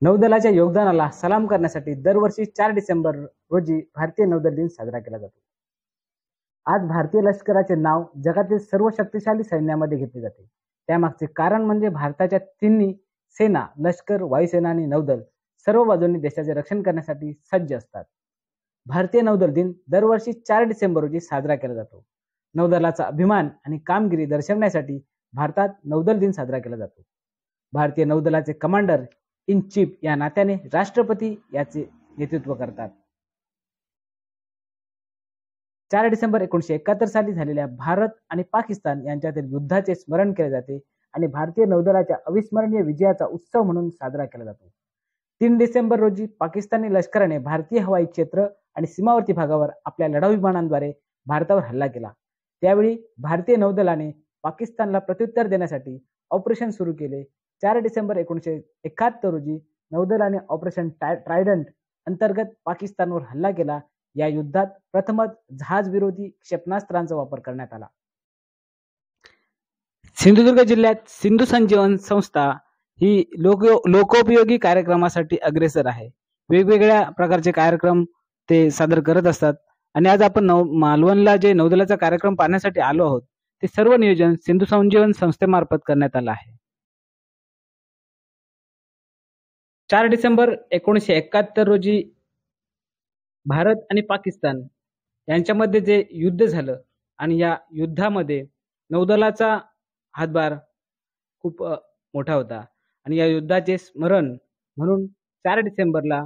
नौदलाच्या योगदानाला सलाम करण्यासाठी दरवर्षी 4 डिसेंबर रोजी भारतीय नौदल दिन साजरा केला जातो. आज भारतीय लष्कराचे नाव जगातील सर्व शक्तिशाली सैन्यामध्ये घेतले जाते. त्यामागचे कारण म्हणजे भारताच्या तिन्ही सेना, लष्कर, वायुसेना आणि नौदल सर्व बाजूंनी देशाचे रक्षण करण्यासाठी सज्ज असतात. भारतीय नौदल दिन दरवर्षी 4 डिसेंबर रोजी साजरा केला जातो. नौदलाचा अभिमान आणि कामगिरी दर्शवण्यासाठी भारतात नौदल दिन साजरा केला जातो. भारतीय नौदलाचे कमांडर इन चीफ या नात्याने राष्ट्रपती याचे नेतृत्व करतात. 4 डिसेंबर 1971 साली झालेल्या भारत आणि पाकिस्तान यांच्यातील युद्धाचे स्मरण केले जाते आणि भारतीय नौदलाच्या अविस्मरणीय विजयाचा उत्सव म्हणून साजरा केला जातो. 3 डिसेंबर रोजी पाकिस्तानी लष्कराने भारतीय हवाई क्षेत्र आणि सीमावर्ती भागावर आपल्या लढाऊ विमानांद्वारे भारतावर हल्ला केला. त्यावेळी भारतीय नौदलाने पाकिस्तानला प्रत्युत्तर देण्यासाठी ऑपरेशन सुरू केले. 4 डिसेंबर 1971 रोजी नौदलाने ऑपरेशन ट्रायडंट अंतर्गत पाकिस्तानवर हल्ला केला. या युद्धात प्रथमच जहाजविरोधी क्षेपणास्त्रांचा वापर करण्यात आला. सिंधुदुर्ग जिल्ह्यात सिंधू संजीवन संस्था ही लोकोपयोगी कार्यक्रमासाठी अग्रेसर आहे. वेगवेगळ्या प्रकारचे कार्यक्रम ते सादर करत असतात आणि आज आपण मालवणला जे नौदलाचा कार्यक्रम पाहण्यासाठी आलो आहोत ते सर्व नियोजन सिंधू संजीवन संस्थेमार्फत करण्यात आलं आहे. 4 डिसेंबर 1971 रोजी भारत आणि पाकिस्तान यांच्यामध्ये जे युद्ध झालं आणि या युद्धामध्ये नौदलाचा हातभार खूप मोठा होता आणि या युद्धाचे स्मरण म्हणून 4 डिसेंबरला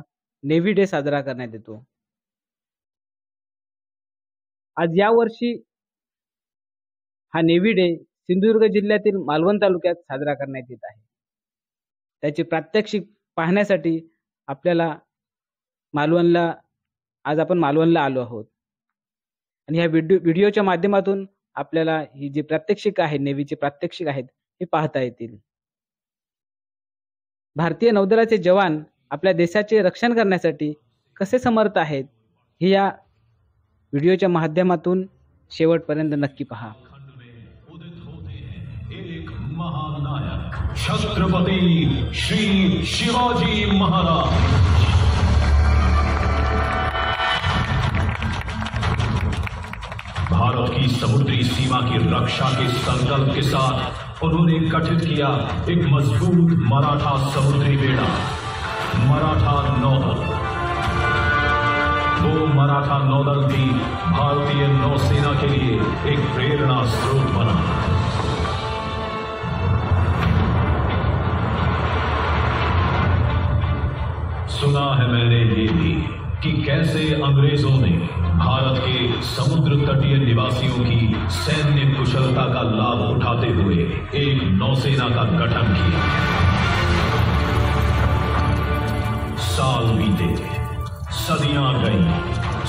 नेव्ही डे साजरा करण्यात येतो. आज या वर्षी हा नेव्ही डे सिंधुदुर्ग जिल्ह्यातील मालवण तालुक्यात साजरा करण्यात येत आहे. त्याचे प्रात्यक्षिक पाहण्यासाठी आपल्याला आज आपण मालवणला आलो आहोत आणि ह्या व्हिडिओच्या माध्यमातून आपल्याला ही जी प्रात्यक्षिक आहे, नेव्हीचे प्रात्यक्षिक आहेत, हे पाहता येतील. भारतीय नौदलाचे जवान आपल्या देशाचे रक्षण करण्यासाठी कसे समर्थ आहेत हे या व्हिडिओच्या माध्यमातून शेवटपर्यंत नक्की पहा. महानायक छत्रपती श्री शिवाजी महाराज. भारत की समुद्री सीमा की रक्षा के संकल्प के साथ उन्होंने गठित किया एक मजबूत मराठा समुद्री बेड़ा, मराठा नौदल. वो मराठा नौदल भी भारतीय नौसेना के लिए एक प्रेरणा स्रोत बना. सुना है मैंने ये भी कि कैसे अंग्रेजों ने भारत के समुद्र तटीय निवासियों की सैन्य कुशलता का लाभ उठाते हुए एक नौसेना का गठन किया. साल बीते, सदियां गई,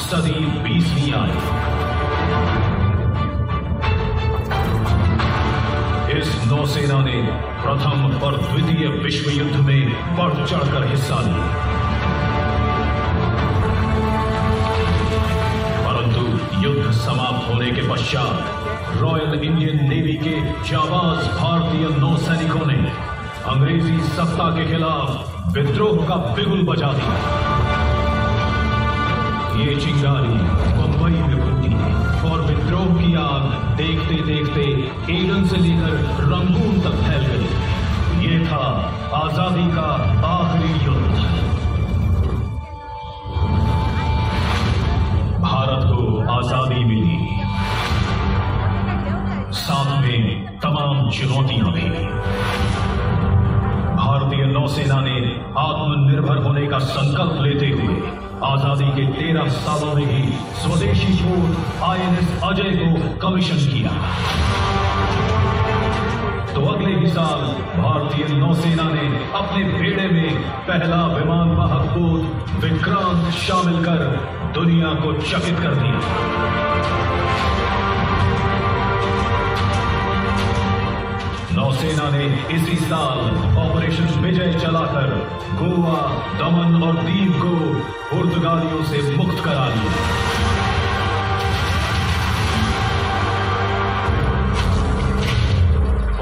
सदी 20वीं आई. इस नौसेना ने प्रथम और द्वितीय विश्व युद्ध में बढ़ चढ़कर हिस्सा लिया. युद्ध समाप्त होने के पश्चात रॉयल इंडियन नेवी के जाबाज भारतीय नौसैनिकों ने अंग्रेजी सत्ता के खिलाफ विद्रोह का बिगुल बजा दिया. ये चिंगारी मुंबई में फूटी और विद्रोह की आग देखते देखते एडन से लेकर रंगून तक फैल गई. ये था आजादी का आखिरी युद्ध. भारत को आजादी मिली, साथ में तमाम चुनौतियां भी. भारतीय नौसेना ने आत्मनिर्भर होने का संकल्प लेते हुए आजादी के 13 सालों में ही स्वदेशी पोत INS अजय को कमीशन किया. तो अगले ही साल भारतीय नौसेना ने अपने बेड़े में पहला विमान वाहक पोत विक्रांत शामिल कर दुनिया को चकित कर दिया. नौसेना ने इसी साल ऑपरेशन विजय चलाकर गोवा, दमन और दीव को पुर्तगालियों से मुक्त करा लिया.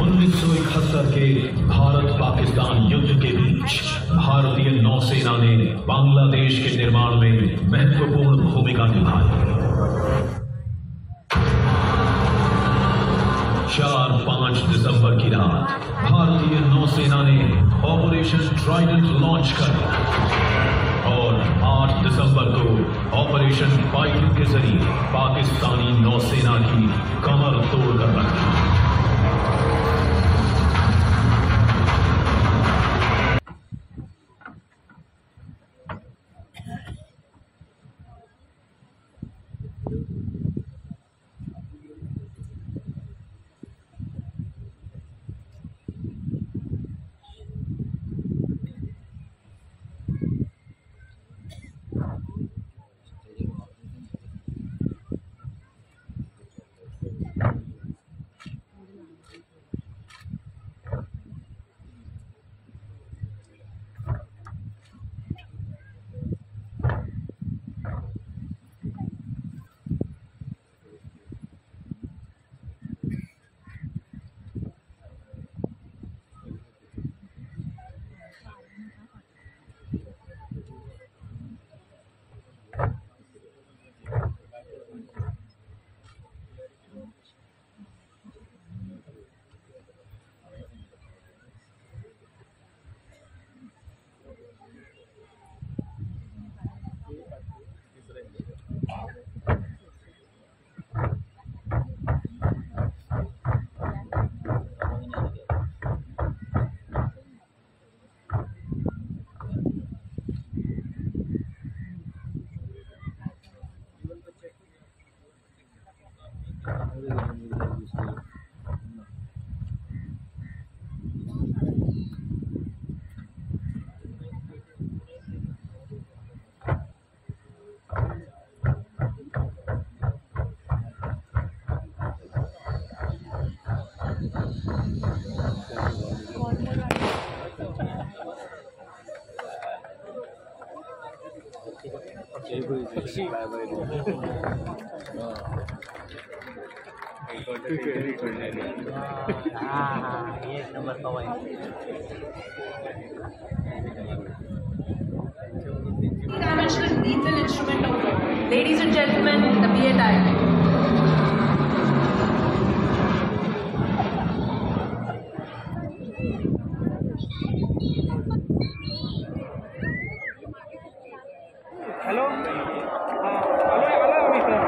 1971 के भारत पाकिस्तान युद्ध के बीच भारतीय नौसेना ने बांग्लादेश के निर्माण में महत्वपूर्ण भूमिका निभाई। 4-5 दिसंबर की रात भारतीय नौसेना ने ऑपरेशन ट्राइडेंट लॉन्च कर और 8 दिसंबर को ऑपरेशन वाइकिंग के जरिए पाकिस्तानी नौसेना की कमर तोड़कर रखा। एक number Powai. Dimensional lethal instrument of war. Ladies and gentlemen, the BATI. Hello hello mister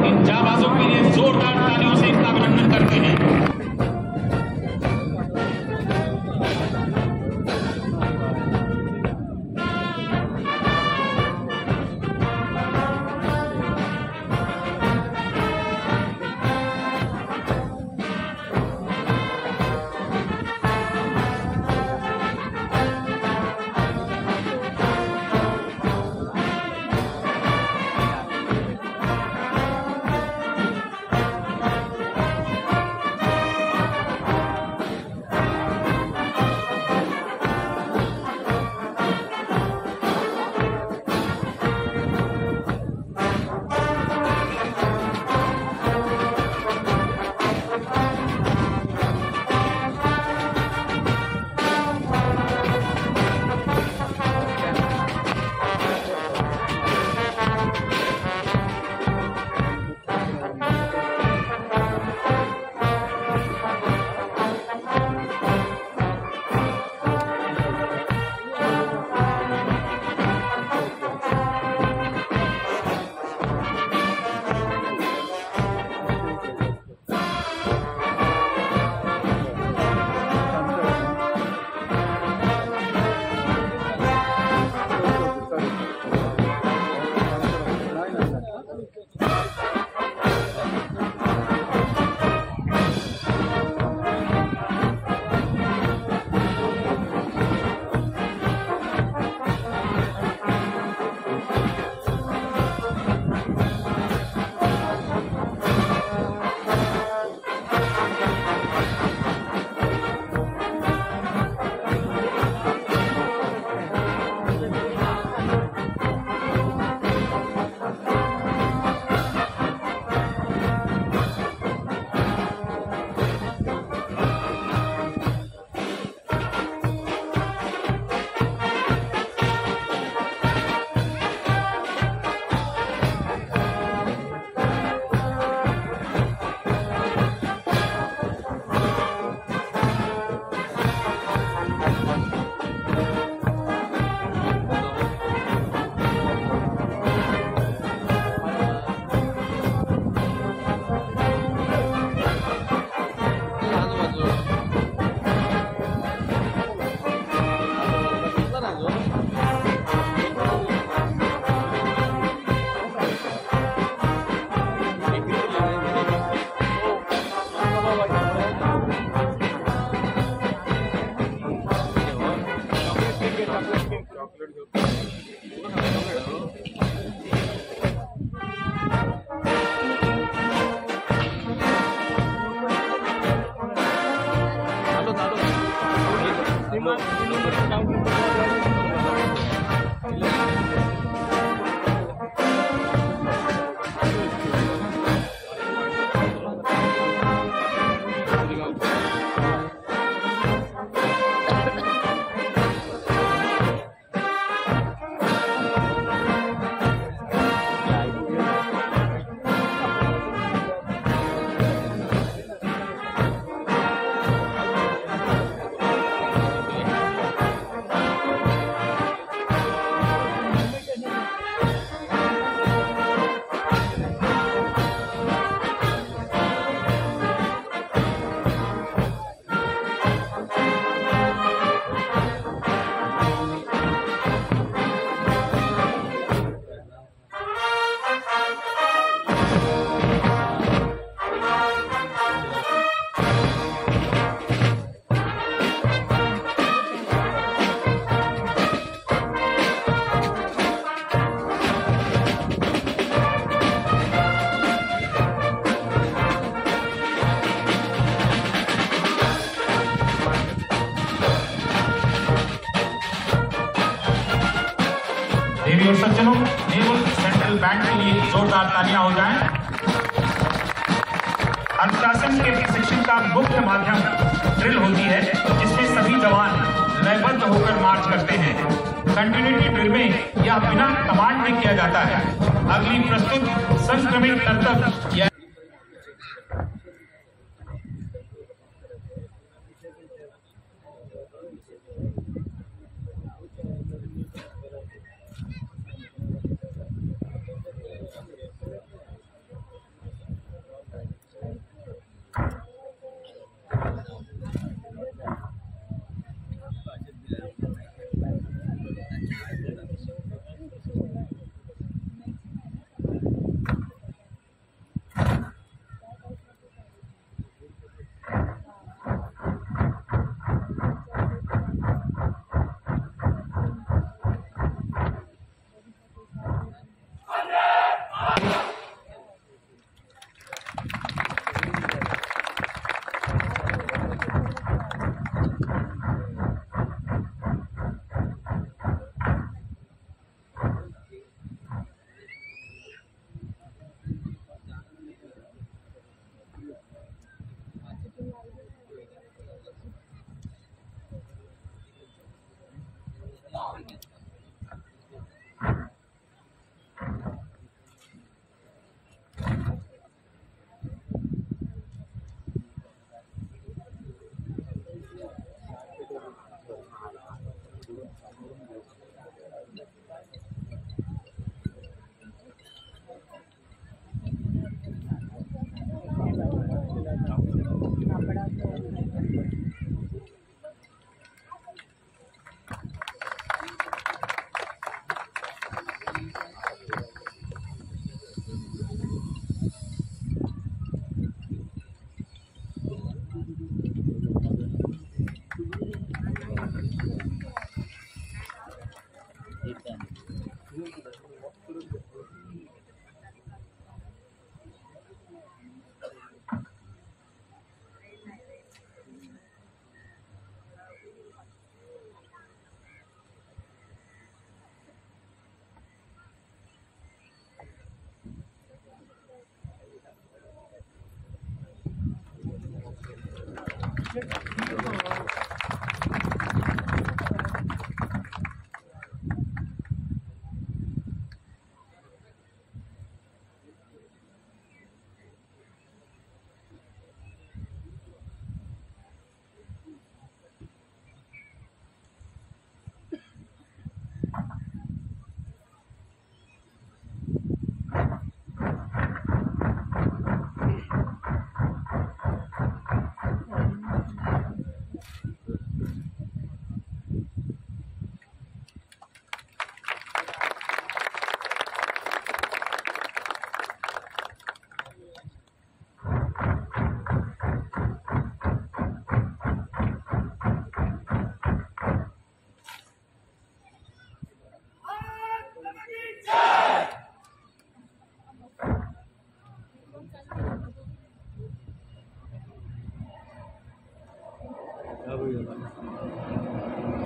इन जाबाजों के लिए जोरदार तालियों से इनका अभिनंदन करते हैं। तालियां हो जाएं। अनुशासन के प्रशिक्षण का मुख्य माध्यम ड्रिल होती है, जिसमें सभी जवान लयबद्ध होकर मार्च करते हैं। कंटिन्यूटी ड्रिल में यह बिना कमांड में किया जाता है। अगली प्रस्तुत संक्रमित करतब या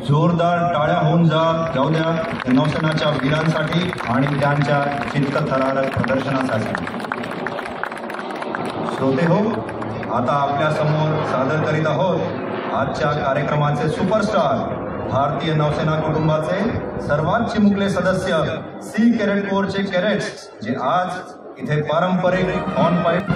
जोरदार टाळ्या होऊन जाऊ द्या नौसेनाच्या वीरांसाठी आणि त्यांच्या चित्तथरारक प्रदर्शनासाठी। श्रोते हो, आता आपल्या समोर सादर करीत आहोत आजच्या कार्यक्रमाचे सुपरस्टार, भारतीय नौसेना कुटुंबाचे सर्वात चिमुकले सदस्य सी कॅडेट कोरचे कॅडेट्स, जे आज इथे पारंपरिक ऑन पाईप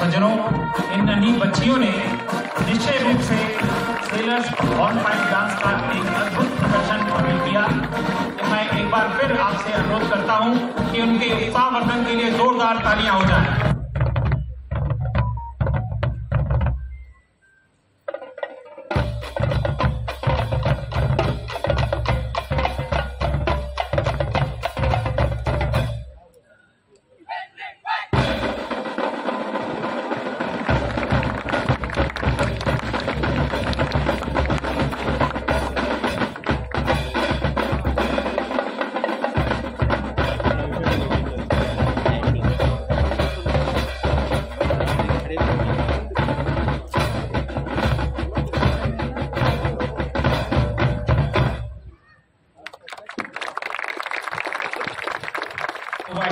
सज्जनों, इन नन्ही बच्चियों ने निश्चय रूप से सेलर्स ऑन फाइट डांस का एक अद्भुत प्रदर्शन किया। मैं एक बार फिर आपसे अनुरोध करता हूं कि उनके उत्साहवर्धन के लिए जोरदार तालियां हो जाएं।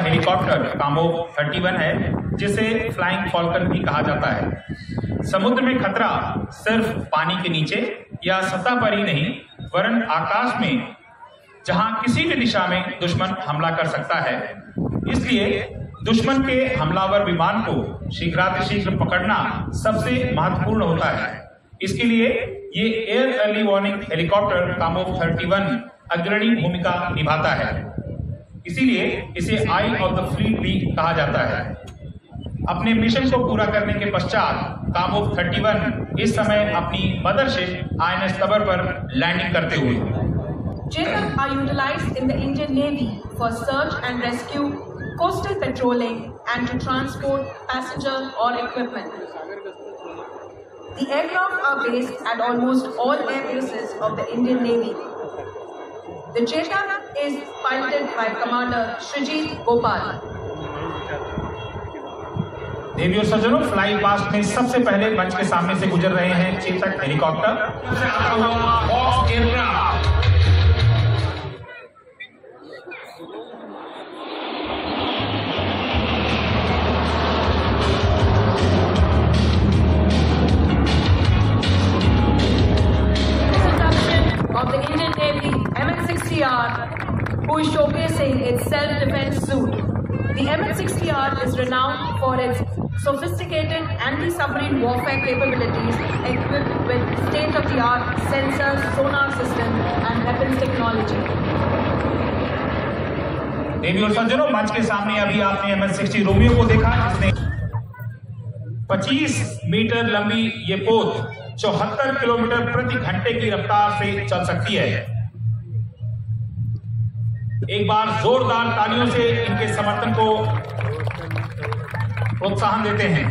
हेलीकॉप्टर कामोव 31 है, जिसे फ्लाइंग फॉल्कन भी कहा जाता है। समुद्र में खतरा सिर्फ पानी के नीचे या सतह पर ही नहीं, वरन आकाश में, जहां किसी भी दिशा में दुश्मन हमला कर सकता है। इसलिए दुश्मन के हमलावर विमान को शीघ्रातिशीघ्र पकड़ना सबसे महत्वपूर्ण होता है। इसके लिए ये air early warning helicopter Kamov 31 अग्रणी भूमिका निभाता है। इसीलिए इसे आई ऑफ द फ्लीट भी कहा जाता है। अपने मिशन को पूरा करने के पश्चात कामोव 31 इस समय अपनी मदरशिप INS तबर पर लैंडिंग करते हुए। JATAF are utilized in the Indian Navy for search and rescue, coastal patrolling, and to transport passenger or equipment. The aircraft are based at almost all air bases of the Indian Navy. The JATAF is piloted by Commander Shrijit Gopal. देवी और सज्जनों, fly past में सबसे पहले मंच के सामने से गुजर रहे हैं Chetak helicopter. Of the Indian Navy MH-60R, who is showcasing its self-defense suit. The MH-60R is renowned for its sophisticated anti-submarine warfare capabilities, equipped with state-of-the-art sensors, sonar system, and weapons technology. देवी और सज्जनों, मंच के सामने अभी आपने MH-60 Romeo को देखा, जिसने 25 मीटर लंबी ये पोत 74 किलोमीटर प्रति घंटे की रफ्तार से चल सकती है। एक बार जोरदार तालियों से इनके समर्थन को प्रोत्साहन देते हैं।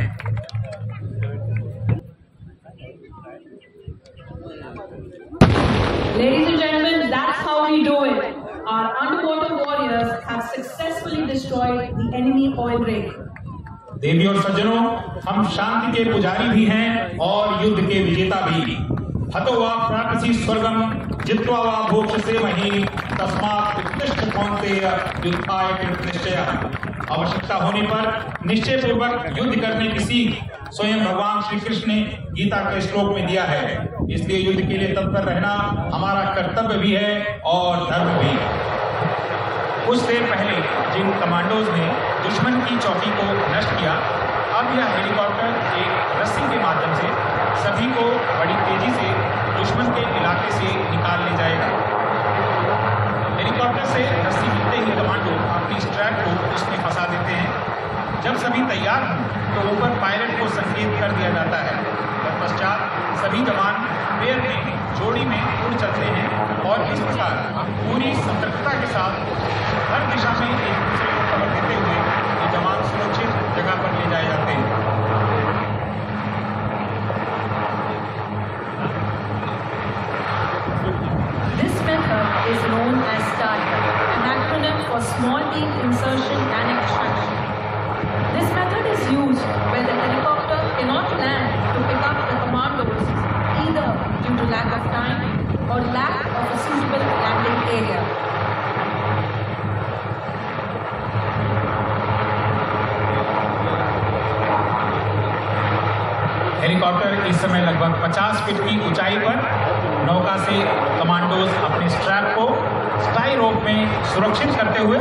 Ladies and gentlemen, that's how we do it. Our underwater warriors have successfully destroyed the enemy oil rig. देवी और सज्जनों, हम शांति के पुजारी भी हैं और युद्ध के विजेता भी। हतो वा प्राकसी स्वर्गम जित्वा वा भोक्ष्यसे मही तस्मात् उत्तिष्ठ कौन्तेय युद्धाय कृतनिश्चयः। आवश्यकता होने पर निश्चय पूर्वक युद्ध करने की सीख स्वयं भगवान श्री कृष्ण ने गीता के श्लोक में दिया है। इसलिए युद्ध के लिए तत्पर रहना हमारा कर्तव्य भी है और धर्म भी। कुछ देर पहले जिन कमांडोज ने दुश्मन की चौकी को नष्ट किया, अब यह हेलीकॉप्टर एक रस्सी के माध्यम से सभी को बड़ी तेजी से दुश्मन के इलाके से निकाल ले जाएगा। हेलीकॉप्टर से रस्सी मिलते ही कमांडो अपनी स्ट्रैप को उसमें फंसा देते हैं। जब सभी तैयार हों तो ऊपर पायलट को संकेत कर दिया जाता है। तत्पश्चात सभी जवान पेयर में जोड़ी में उड़ चलते हैं और इस प्रकार पूरी सतर्कता के साथ हर दिशा में एक दूसरे को खबर देते हुए ये जवान सुरक्षित जगह पर ले जाए जाते हैं। This method is known as START, an acronym for Small Team Insertion and Extraction. This method is used when the helicopter cannot land to pick up the commandos, either due to lack of time or lack of a suitable landing area. Helicopter इस समय लगभग 50 feet की ऊंचाई पर नौका से commandos अपने strap को स्काई रोप में सुरक्षित करते हुए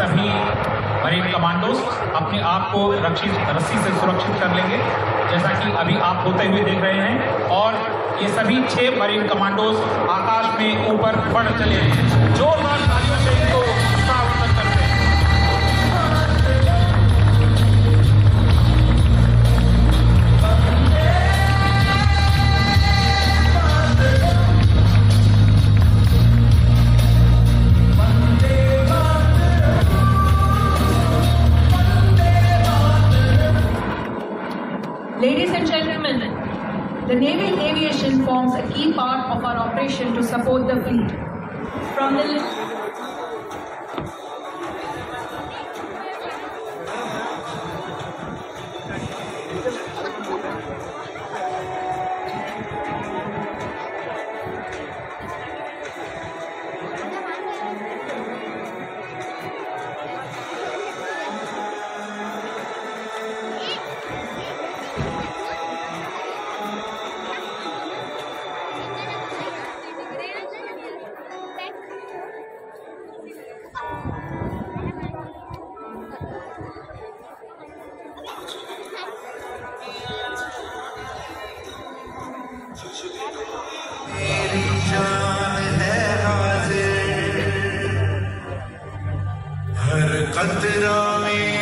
सभी मरीन कमांडोज अपने आप को रस्सी से सुरक्षित कर लेंगे, जैसा कि अभी आप होते हुए देख रहे हैं। और ये सभी 6 मरीन कमांडोज आकाश में ऊपर बढ़ चले हैं। जोरदार तालियों से इनको स्वागत करते हैं। Ladies and gentlemen, the naval aviation forms a key part of our operation to support the fleet. From the हर कतरा में